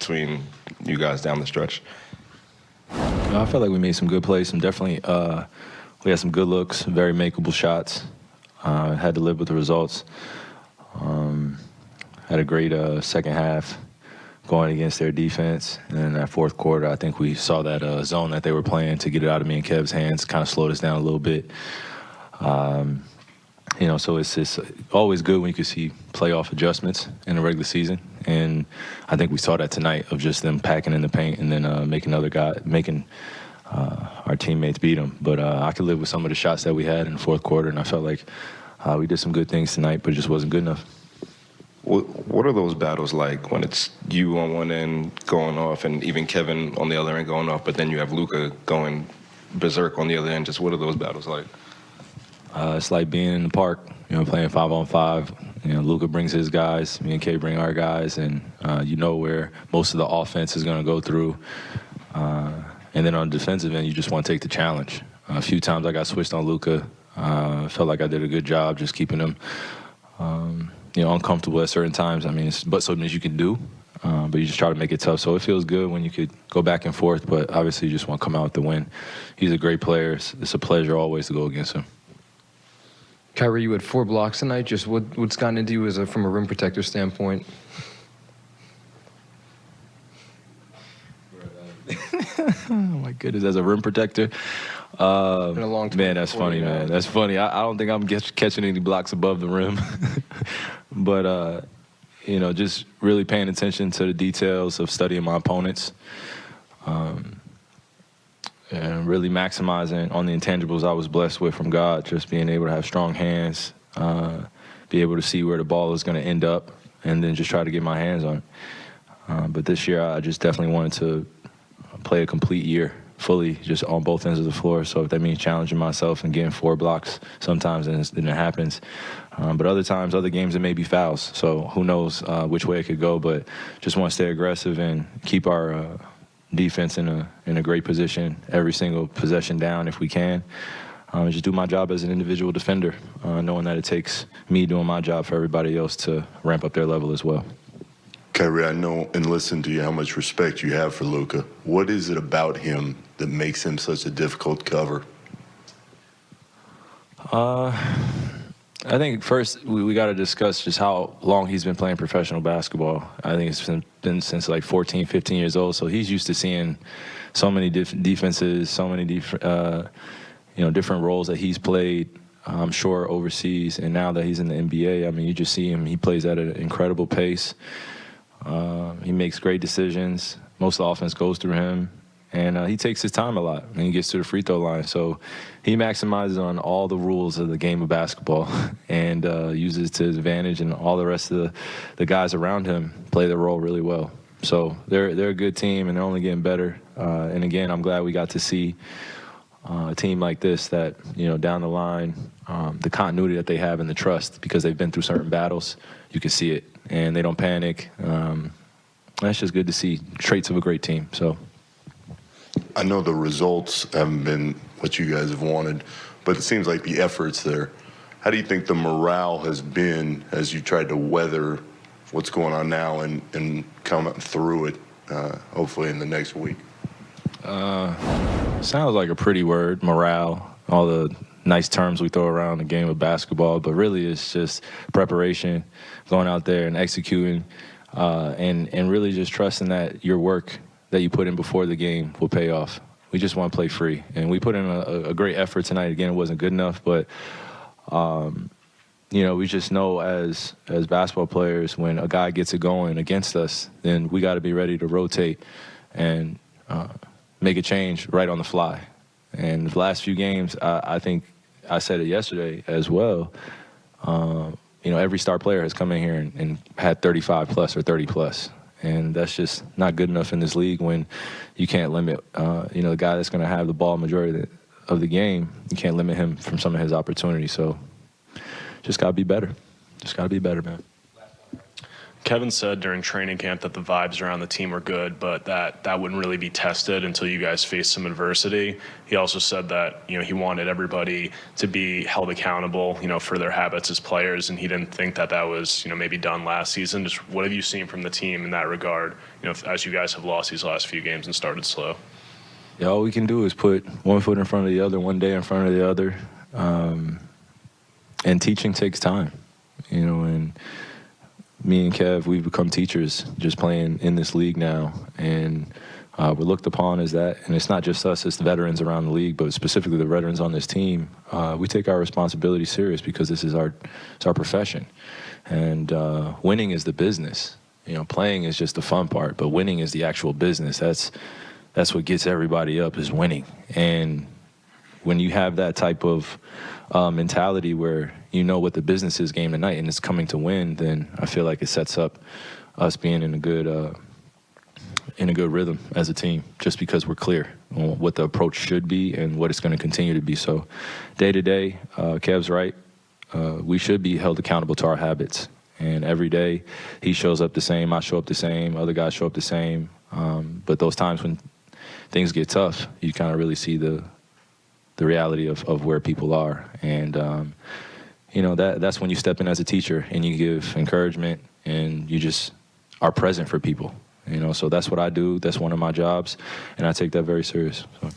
between you guys down the stretch? I felt like we made some good plays. We had some good looks, very makeable shots. Had to live with the results. Had a great second half going against their defense. And in that fourth quarter, I think we saw that zone that they were playing to get it out of me and Kev's hands, kind of slowed us down a little bit. So it's just always good when you can see playoff adjustments in the regular season. And I think we saw that tonight of just them packing in the paint and then making our teammates beat them. But I could live with some of the shots that we had in the fourth quarter, and I felt like we did some good things tonight, but it just wasn't good enough. What are those battles like when it's you on one end going off and even Kevin on the other end going off, but then you have Luka going berserk on the other end? Just what are those battles like? It's like being in the park, playing 5-on-5. Luka brings his guys, me and Kay bring our guys, and where most of the offense is going to go through. And then on the defensive end, you just want to take the challenge. A few times I got switched on Luka. Felt like I did a good job just keeping him, uncomfortable at certain times. I mean, it's but something that you can do, but you just try to make it tough. So it feels good when you could go back and forth, but obviously you just want to come out with the win. He's a great player. It's a pleasure always to go against him. Kyrie, you had 4 blocks tonight. Just what's gotten into you from a rim protector standpoint? Oh my goodness, as a rim protector. Been a long time. Man, that's funny, man. That's funny. I don't think I'm catching any blocks above the rim. But, just really paying attention to the details of studying my opponents. And really maximizing on the intangibles I was blessed with from God, just being able to have strong hands, be able to see where the ball is going to end up, and then just try to get my hands on it. But this year, I just definitely wanted to play a complete year, fully, just on both ends of the floor. So if that means challenging myself and getting 4 blocks sometimes, then it happens. But other times, other games, it may be fouls. So who knows which way it could go, but just want to stay aggressive and keep our defense in a great position, every single possession down if we can. Just do my job as an individual defender, knowing that it takes me doing my job for everybody else to ramp up their level as well. Kyrie, I know and listen to you how much respect you have for Luka. What is it about him that makes him such a difficult cover? I think first we got to discuss just how long he's been playing professional basketball. I think it's been since like 14, 15 years old. So he's used to seeing so many defenses, so many different roles that he's played. I'm sure overseas, and now that he's in the NBA, I mean, you just see him. He plays at an incredible pace. He makes great decisions. Most of the offense goes through him. And he takes his time a lot, and he gets to the free throw line. So he maximizes on all the rules of the game of basketball and uses it to his advantage, and all the rest of the guys around him play their role really well. So they're a good team, and they're only getting better. And, again, I'm glad we got to see a team like this that, down the line, the continuity that they have and the trust, because they've been through certain battles, you can see it, and they don't panic. That's just good to see, traits of a great team. So. I know the results haven't been what you guys have wanted, but it seems like the effort's there. How do you think the morale has been as you tried to weather what's going on now and come through it, hopefully in the next week? Sounds like a pretty word, morale, all the nice terms we throw around the game of basketball, but really it's just preparation, going out there and executing, and really just trusting that your work that you put in before the game will pay off. We just want to play free. And we put in a great effort tonight. Again, it wasn't good enough, but, we just know as basketball players, when a guy gets it going against us, then we got to be ready to rotate and make a change right on the fly. And the last few games, I think I said it yesterday as well, every star player has come in here and had 35-plus or 30-plus. And that's just not good enough in this league when you can't limit, the guy that's going to have the ball majority of the game. You can't limit him from some of his opportunities. So just got to be better. Just got to be better, man. Kevin said during training camp that the vibes around the team were good, but that wouldn't really be tested until you guys faced some adversity. He also said that, he wanted everybody to be held accountable, for their habits as players, and he didn't think that was, maybe done last season. Just what have you seen from the team in that regard, as you guys have lost these last few games and started slow? Yeah, all we can do is put one foot in front of the other, one day in front of the other. And teaching takes time, and me and Kev, we've become teachers just playing in this league now. And we're looked upon as that. And it's not just us, it's the veterans around the league, but specifically the veterans on this team. We take our responsibility serious because this is our profession. And winning is the business. Playing is just the fun part, but winning is the actual business. That's what gets everybody up, is winning. And when you have that type of mentality where you know what the business is game to night and it's coming to win, then I feel like it sets up us being in a good rhythm as a team, just because we're clear on what the approach should be and what it's going to continue to be. So day to day, Kev's right. We should be held accountable to our habits. And every day he shows up the same, I show up the same, other guys show up the same. But those times when things get tough, you kind of really see the reality of where people are. And, that's when you step in as a teacher and you give encouragement and you just are present for people. So that's what I do. That's one of my jobs, and I take that very serious. So.